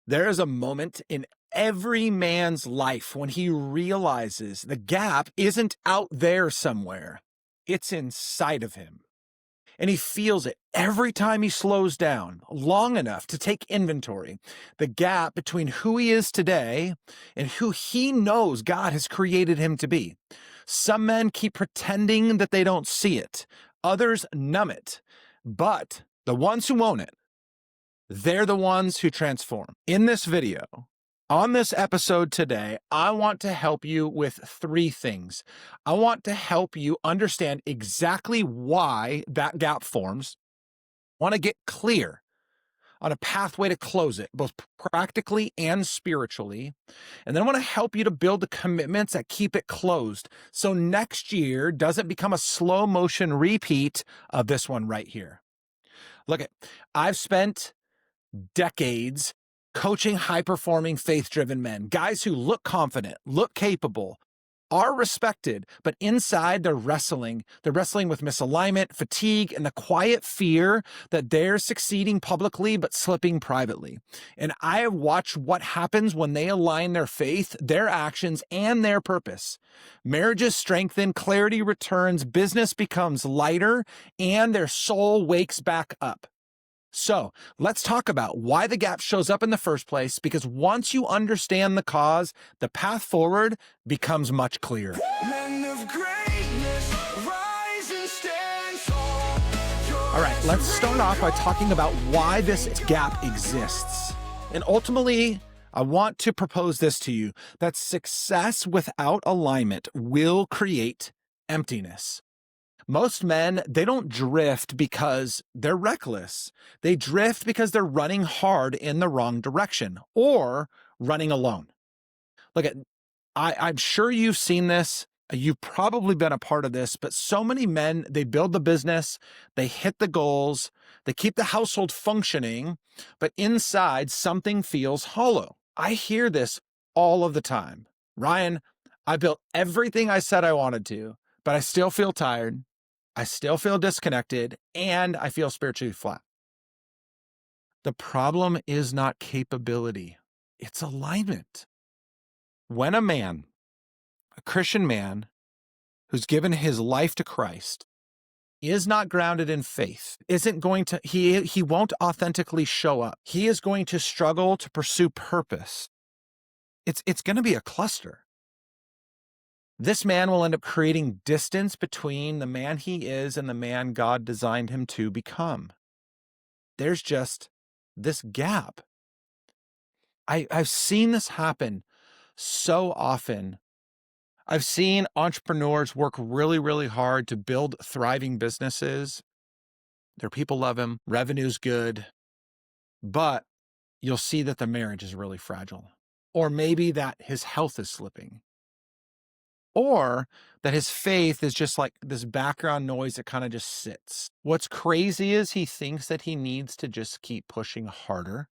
There is a moment in every man's life when he realizes the gap isn't out there somewhere. It's inside of him. And he feels it every time he slows down long enough to take inventory. The gap between who he is today and who he knows God has created him to be. Some men keep pretending that they don't see it. Others numb it. But the ones who own it, they're the ones who transform. In this video, on this episode today, I want to help you with three things. I want to help you understand exactly why that gap forms. I want to get clear on a pathway to close it, both practically and spiritually. And then I want to help you to build the commitments that keep it closed so next year doesn't become a slow motion repeat of this one right here. Look, I've spent decades coaching high-performing, faith-driven men, guys who look confident, look capable, are respected, but inside they're wrestling. They're wrestling with misalignment, fatigue, and the quiet fear that they're succeeding publicly but slipping privately. And I have watched what happens when they align their faith, their actions, and their purpose. Marriages strengthen, clarity returns, business becomes lighter, and their soul wakes back up. So let's talk about why the gap shows up in the first place, because once you understand the cause, the path forward becomes much clearer. Men of greatness, rise and stand tall. All right, let's start off by talking about why this gap exists. And ultimately, I want to propose this to you, that success without alignment will create emptiness. Most men, they don't drift because they're reckless. They drift because they're running hard in the wrong direction or running alone. Look, I'm sure you've seen this. You've probably been a part of this, but so many men, they build the business, they hit the goals, they keep the household functioning, but inside something feels hollow. I hear this all of the time. Ryan, I built everything I said I wanted to, but I still feel tired. I still feel disconnected, and I feel spiritually flat. The problem is not capability, it's alignment. When a man, a Christian man who's given his life to Christ, is not grounded in faith, isn't going to, he won't authentically show up. He is going to struggle to pursue purpose. It's going to be a cluster. This man will end up creating distance between the man he is and the man God designed him to become. There's just this gap. I've seen this happen so often. I've seen entrepreneurs work really, really hard to build thriving businesses. Their people love him, revenue's good, but you'll see that the marriage is really fragile. Or maybe that his health is slipping. Or that his faith is just like this background noise that kind of just sits. What's crazy is he thinks that he needs to just keep pushing harder.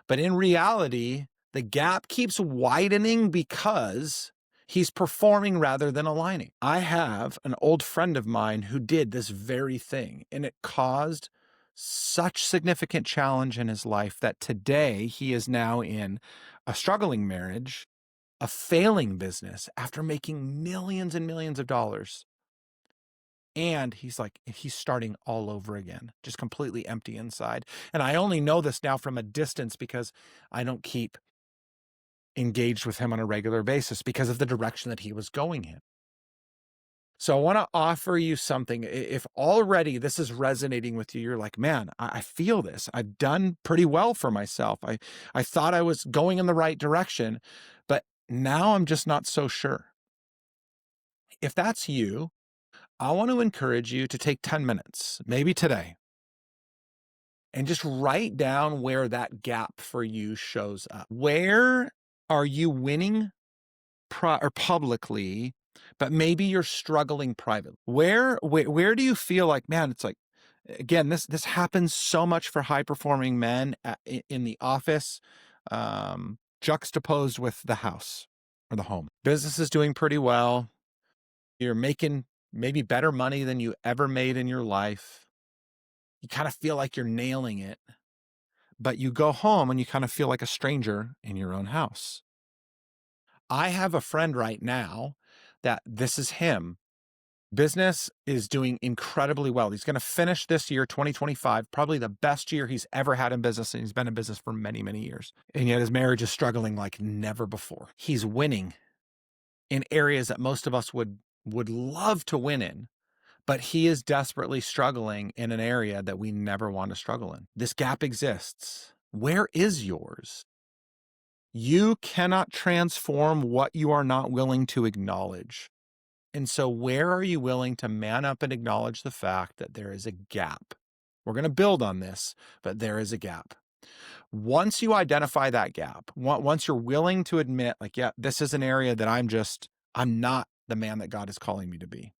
But in reality, the gap keeps widening because he's performing rather than aligning. I have an old friend of mine who did this very thing, and it caused such significant challenge in his life that today he is now in a struggling marriage, a failing business after making millions and millions of dollars. And he's starting all over again, just completely empty inside. And I only know this now from a distance because I don't keep engaged with him on a regular basis because of the direction that he was going in. So I want to offer you something. If already this is resonating with you, you're like, man, I feel this. I've done pretty well for myself. I thought I was going in the right direction, but now I'm just not so sure. If that's you, I want to encourage you to take 10 minutes, maybe today, and just write down where that gap for you shows up. Where are you winning or publicly, but maybe you're struggling privately? Where do you feel like, man, it's like, again, this happens so much for high-performing men in the office, juxtaposed with the house or the home. Business is doing pretty well. You're making maybe better money than you ever made in your life. You kind of feel like you're nailing it, but you go home and you kind of feel like a stranger in your own house. I have a friend right now that this is him. Business is doing incredibly well. He's going to finish this year, 2025, probably the best year he's ever had in business. And he's been in business for many, many years. And yet his marriage is struggling like never before. He's winning in areas that most of us would love to win in, but he is desperately struggling in an area that we never want to struggle in. This gap exists. Where is yours? You cannot transform what you are not willing to acknowledge. And so where are you willing to man up and acknowledge the fact that there is a gap? We're going to build on this, but there is a gap. Once you identify that gap, once you're willing to admit, like, yeah, this is an area that I'm not the man that God is calling me to be.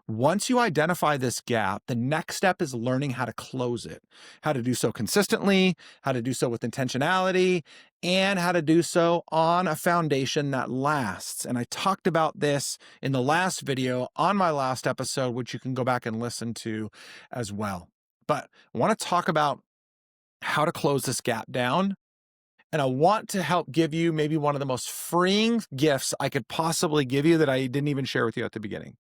Once you identify this gap, the next step is learning how to close it, how to do so consistently, how to do so with intentionality, and how to do so on a foundation that lasts. And I talked about this in the last video on my last episode, which you can go back and listen to as well. But I want to talk about how to close this gap down. And I want to help give you maybe one of the most freeing gifts I could possibly give you that I didn't even share with you at the beginning.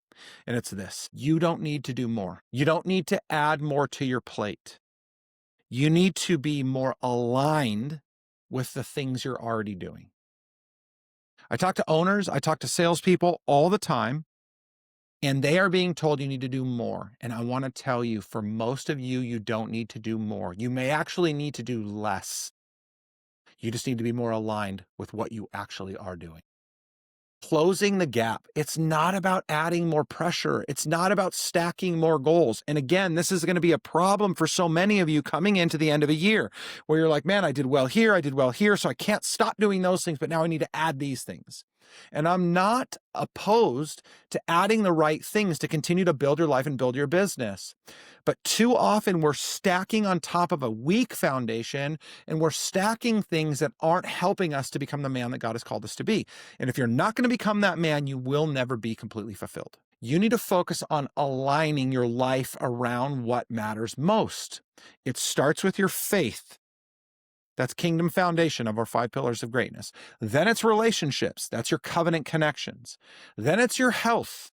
And it's this: you don't need to do more. You don't need to add more to your plate. You need to be more aligned with the things you're already doing. I talk to owners, I talk to salespeople all the time, and they are being told you need to do more. And I want to tell you, for most of you, you don't need to do more. You may actually need to do less. You just need to be more aligned with what you actually are doing. Closing the gap. It's not about adding more pressure. It's not about stacking more goals. And again, this is going to be a problem for so many of you coming into the end of a year where you're like, man, I did well here, so I can't stop doing those things, but now I need to add these things. And I'm not opposed to adding the right things to continue to build your life and build your business. But too often we're stacking on top of a weak foundation, and we're stacking things that aren't helping us to become the man that God has called us to be. And if you're not going to become that man, you will never be completely fulfilled. You need to focus on aligning your life around what matters most. It starts with your faith. That's kingdom foundation of our 5 pillars of greatness. Then it's relationships. That's your covenant connections. Then it's your health.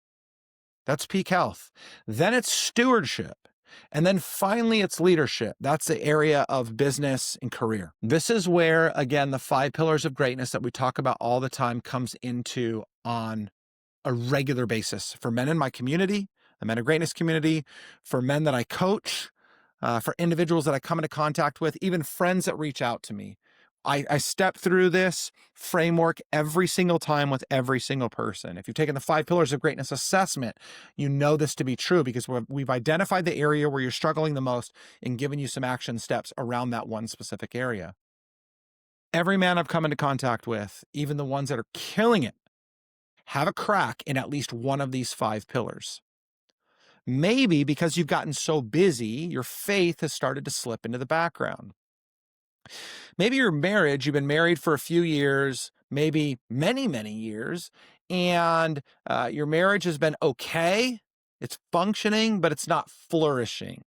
That's peak health. Then it's stewardship. And then finally, it's leadership. That's the area of business and career. This is where, again, the 5 pillars of greatness that we talk about all the time comes into on a regular basis for men in my community, the Men of Greatness community, for men that I coach, for individuals that I come into contact with, even friends that reach out to me. I step through this framework every single time with every single person. If you've taken the 5 pillars of greatness assessment, you know this to be true because we've identified the area where you're struggling the most and given you some action steps around that one specific area. Every man I've come into contact with, even the ones that are killing it, have a crack in at least one of these 5 pillars. Maybe because you've gotten so busy, your faith has started to slip into the background. Maybe your marriage, you've been married for a few years, maybe many, many years, and your marriage has been okay. It's functioning, but it's not flourishing.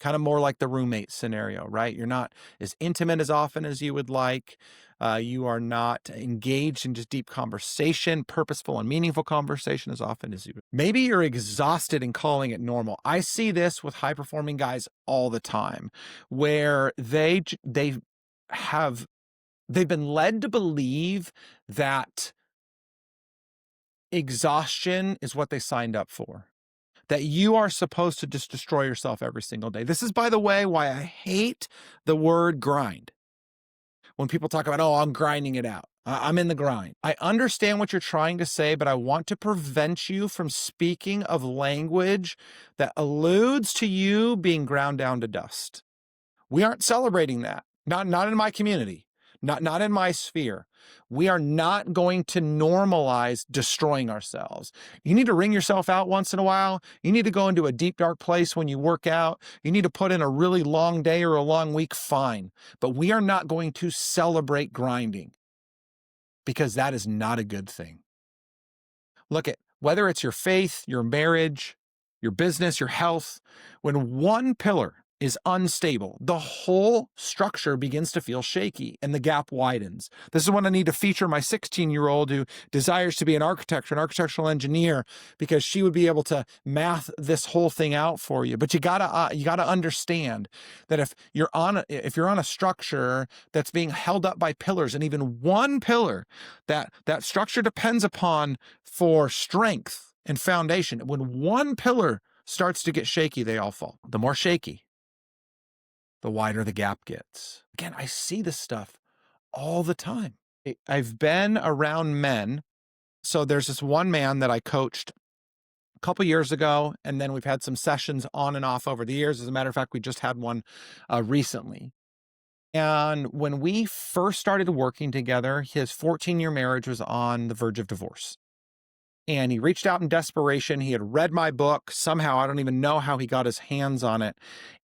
Kind of more like the roommate scenario, right? You're not as intimate as often as you would like. You are not engaged in just deep conversation, purposeful and meaningful conversation as often as you would. Maybe you're exhausted and calling it normal. I see this with high-performing guys all the time, where they've been led to believe that exhaustion is what they signed up for. That you are supposed to just destroy yourself every single day. This is, by the way, why I hate the word grind. When people talk about, oh, I'm grinding it out. I'm in the grind. I understand what you're trying to say, but I want to prevent you from speaking of language that alludes to you being ground down to dust. We aren't celebrating that. Not in my community. Not in my sphere. We are not going to normalize destroying ourselves. You need to wring yourself out once in a while. You need to go into a deep, dark place when you work out. You need to put in a really long day or a long week, fine. But we are not going to celebrate grinding because that is not a good thing. Look at whether it's your faith, your marriage, your business, your health, when one pillar is unstable. The whole structure begins to feel shaky and the gap widens. This is when I need to feature my 16-year-old who desires to be an architect or an architectural engineer, because she would be able to math this whole thing out for you. But you gotta understand that if you're on a structure that's being held up by pillars, and even one pillar that structure depends upon for strength and foundation, when one pillar starts to get shaky, they all fall. The more shaky, the wider the gap gets. Again, I see this stuff all the time. I've been around men. So there's this one man that I coached a couple years ago, and then we've had some sessions on and off over the years. As a matter of fact, we just had one recently. And when we first started working together, his 14-year marriage was on the verge of divorce. And he reached out in desperation. He had read my book. Somehow, I don't even know how he got his hands on it.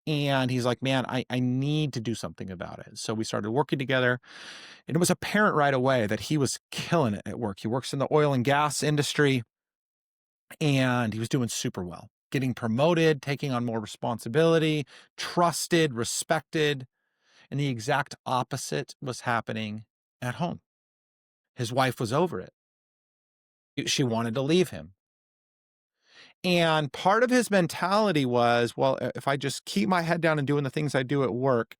And he's like, man, I need to do something about it. So we started working together. And it was apparent right away that he was killing it at work. He works in the oil and gas industry. And he was doing super well, getting promoted, taking on more responsibility, trusted, respected. And the exact opposite was happening at home. His wife was over it. She wanted to leave him. And part of his mentality was, well, if I just keep my head down and doing the things I do at work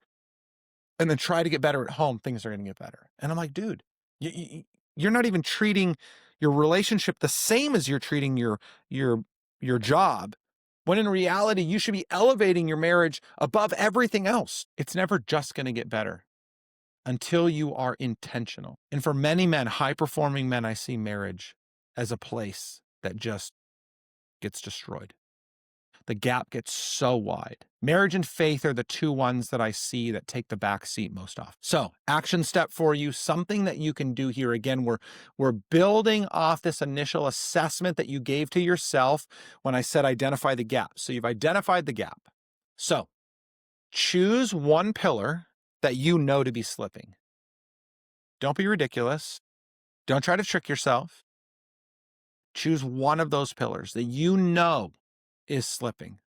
and then try to get better at home, things are going to get better. And I'm like, dude, you're not even treating your relationship the same as you're treating your job, when in reality, you should be elevating your marriage above everything else. It's never just going to get better until you are intentional. And for many men, high-performing men, I see marriage as a place that just gets destroyed. The gap gets so wide. Marriage and faith are the two ones that I see that take the back seat most often. So, action step for you, something that you can do here. Again, we're building off this initial assessment that you gave to yourself when I said identify the gap. So you've identified the gap. So, choose one pillar that you know to be slipping. Don't be ridiculous. Don't try to trick yourself. Choose one of those pillars that you know is slipping.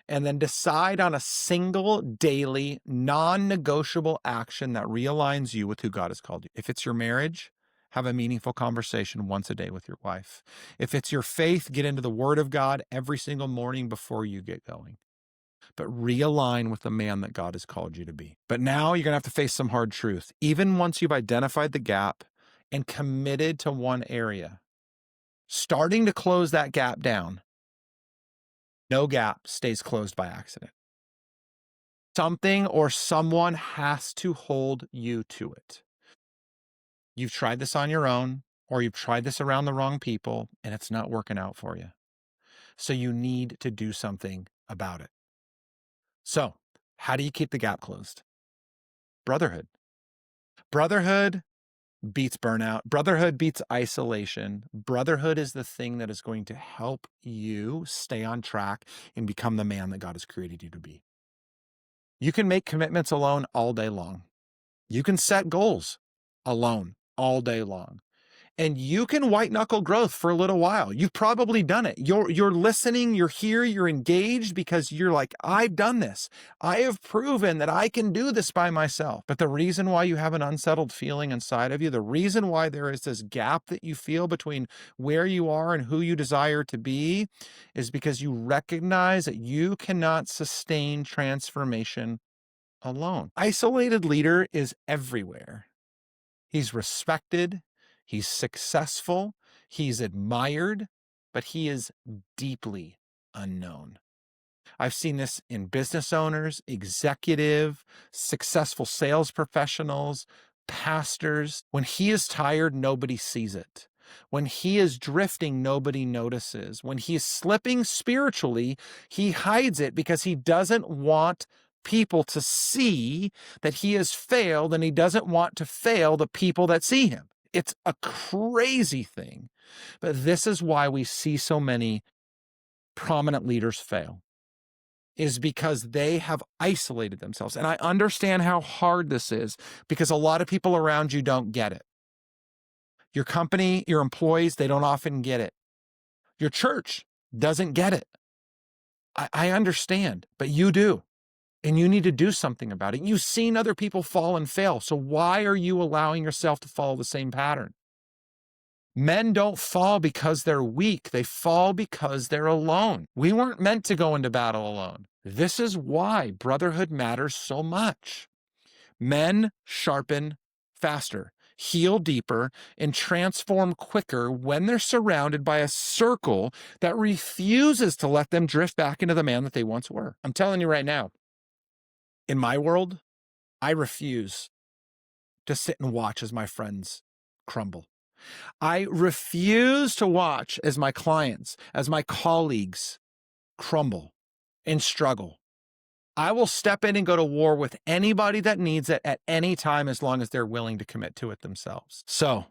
And then decide on a single daily, non-negotiable action that realigns you with who God has called you. If it's your marriage, have a meaningful conversation once a day with your wife. If it's your faith, get into the Word of God every single morning before you get going. But realign with the man that God has called you to be. But now you're going to have to face some hard truth. Even once you've identified the gap and committed to one area, starting to close that gap down, no gap stays closed by accident. Something or someone has to hold you to it. You've tried this on your own, or you've tried this around the wrong people, and it's not working out for you. So you need to do something about it. So, how do you keep the gap closed? Brotherhood. Brotherhood beats burnout. Brotherhood beats isolation. Brotherhood is the thing that is going to help you stay on track and become the man that God has created you to be. You can make commitments alone all day long. You can set goals alone all day long. And you can white knuckle growth for a little while. You've probably done it. You're listening, you're here, you're engaged because you're like, I've done this. I have proven that I can do this by myself. But the reason why you have an unsettled feeling inside of you, the reason why there is this gap that you feel between where you are and who you desire to be, is because you recognize that you cannot sustain transformation alone. Isolated leader is everywhere. He's respected, he's successful, he's admired, but he is deeply unknown. I've seen this in business owners, executive, successful sales professionals, pastors. When he is tired, nobody sees it. When he is drifting, nobody notices. When he is slipping spiritually, he hides it because he doesn't want people to see that he has failed, and he doesn't want to fail the people that see him. It's a crazy thing. But this is why we see so many prominent leaders fail, is because they have isolated themselves. And I understand how hard this is because a lot of people around you don't get it. Your company, your employees, they don't often get it. Your church doesn't get it. I understand, but you do. And you need to do something about it. You've seen other people fall and fail. So why are you allowing yourself to follow the same pattern? Men don't fall because they're weak. They fall because they're alone. We weren't meant to go into battle alone. This is why brotherhood matters so much. Men sharpen faster, heal deeper, and transform quicker when they're surrounded by a circle that refuses to let them drift back into the man that they once were. I'm telling you right now, in my world, I refuse to sit and watch as my friends crumble. I refuse to watch as my clients, as my colleagues crumble and struggle. I will step in and go to war with anybody that needs it at any time as long as they're willing to commit to it themselves. So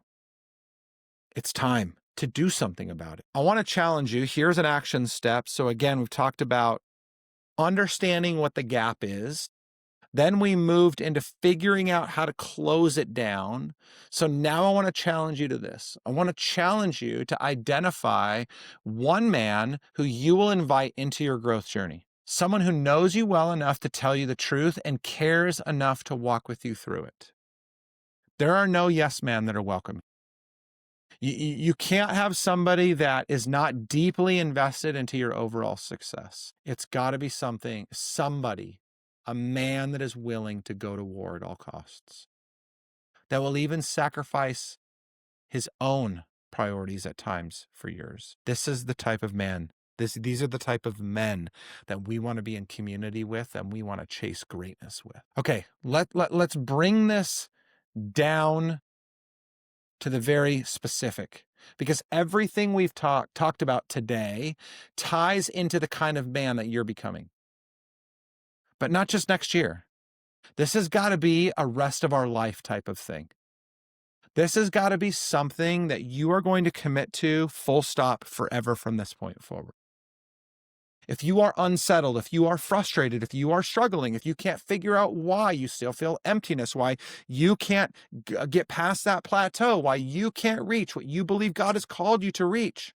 it's time to do something about it. I want to challenge you. Here's an action step. So again, we've talked about understanding what the gap is. Then we moved into figuring out how to close it down. So now I want to challenge you to this. I want to challenge you to identify one man who you will invite into your growth journey. Someone who knows you well enough to tell you the truth and cares enough to walk with you through it. There are no yes men that are welcome. You can't have somebody that is not deeply invested into your overall success. It's got to be somebody, a man that is willing to go to war at all costs, that will even sacrifice his own priorities at times for yours. This is the type of man. These are the type of men that we want to be in community with and we want to chase greatness with. Okay, let's bring this down to the very specific, because everything we've talked about today ties into the kind of man that you're becoming. But not just next year. This has got to be a rest of our life type of thing. This has got to be something that you are going to commit to full stop forever from this point forward. If you are unsettled, if you are frustrated, if you are struggling, if you can't figure out why you still feel emptiness, why you can't get past that plateau, why you can't reach what you believe God has called you to reach,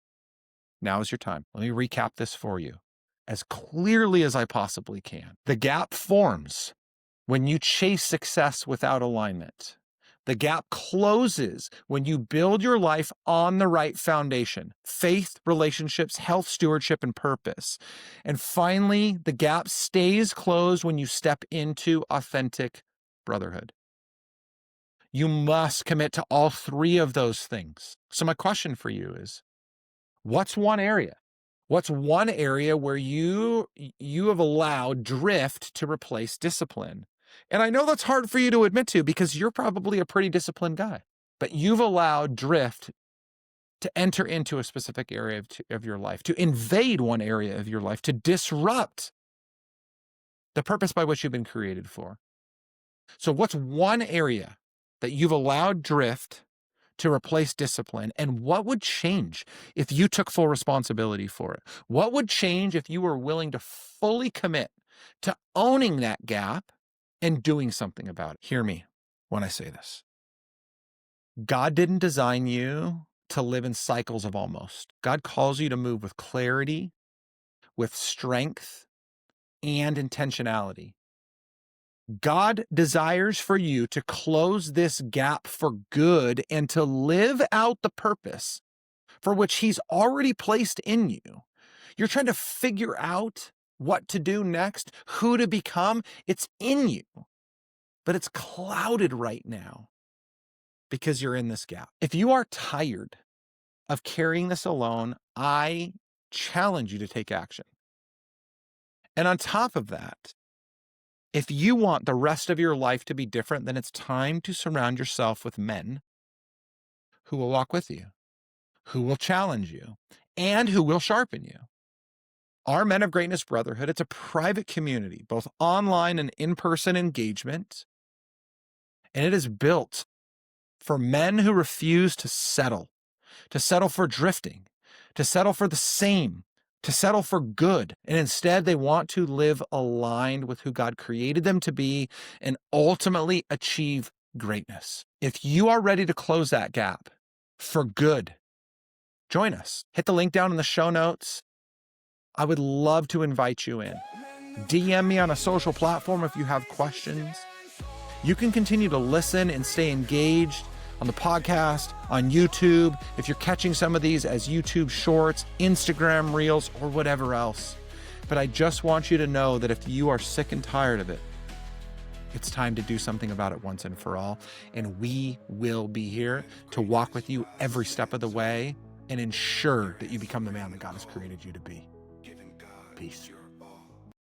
now is your time. Let me recap this for you as clearly as I possibly can. The gap forms when you chase success without alignment. The gap closes when you build your life on the right foundation: faith, relationships, health, stewardship, and purpose. And finally, the gap stays closed when you step into authentic brotherhood. You must commit to all three of those things. So my question for you is, what's one area? What's one area where you have allowed drift to replace discipline? And I know that's hard for you to admit to because you're probably a pretty disciplined guy, but you've allowed drift to enter into a specific area of your life, to invade one area of your life, to disrupt the purpose by which you've been created for. So what's one area that you've allowed drift to replace discipline, and what would change if you took full responsibility for it? What would change if you were willing to fully commit to owning that gap and doing something about it? Hear me when I say this. God didn't design you to live in cycles of almost. God calls you to move with clarity, with strength, and intentionality. God desires for you to close this gap for good and to live out the purpose for which He's already placed in you. You're trying to figure out what to do next, who to become. It's in you, but it's clouded right now because you're in this gap. If you are tired of carrying this alone, I challenge you to take action. And on top of that, if you want the rest of your life to be different, then it's time to surround yourself with men who will walk with you, who will challenge you, and who will sharpen you. Our Men of Greatness Brotherhood, it's a private community, both online and in-person engagement, and it is built for men who refuse to settle for drifting, to settle for the same, to settle for good. And instead, they want to live aligned with who God created them to be and ultimately achieve greatness. If you are ready to close that gap for good, join us. Hit the link down in the show notes. I would love to invite you in. DM me on a social platform if you have questions. You can continue to listen and stay engaged on the podcast, on YouTube, if you're catching some of these as YouTube shorts, Instagram reels, or whatever else. But I just want you to know that if you are sick and tired of it, it's time to do something about it once and for all. And we will be here to walk with you every step of the way and ensure that you become the man that God has created you to be. Peace.